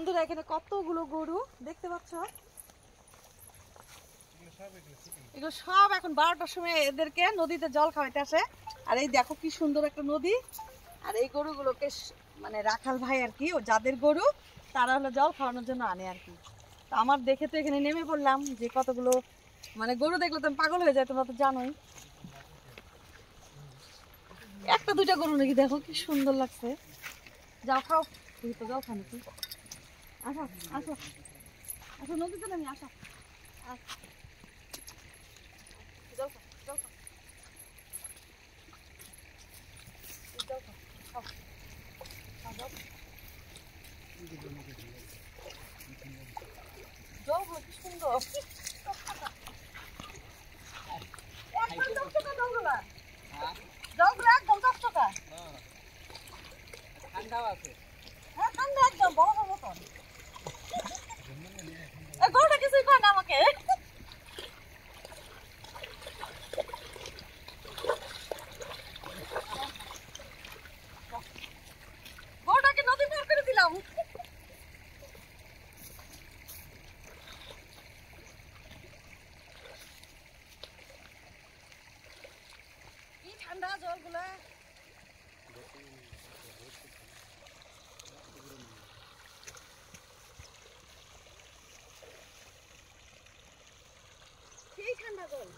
বন্ধুরা এখানে কতগুলো গরু দেখতে পাচ্ছ, এগুলো সব এখন 12টার সময় এদেরকে নদীতে জল খাওয়াইতে আসে। আর এই দেখো কি সুন্দর একটা নদী। আর এই গরুগুলোকে মানে রাখাল ভাই আর কি, ও যাদের গরু তারা হলো জল খাওয়ানোর জন্য আনে আর কি। তো আমার দেখে তো এখানে নেমে পড়লাম যে কতগুলো মানে গরু দেখলে তো পাগল হয়ে যায়, তোমরা তো জানোই। একটা দুইটা গরু নাকি, দেখো কি সুন্দর লাগছে। যাও খাও, তুই তো জল খাও নাকি। আসো আসো আসো, নদীতে নামি আসো। জল খাও জল খাও জল খাও, খাও জলগুলো কি সুন্দর, একদম চকচকা জলগুলা, জলগুলো একদম চকচকা। ঠান্ডাও আছে। হ্যাঁ ঠান্ডা একদম বরফের মতন। গরুটা কিছুই কয় না আমাকে। গরুটাকে নদী পার করে দিলাম। কি ঠান্ডা জলগুলা। সেই ঠান্ডা জল।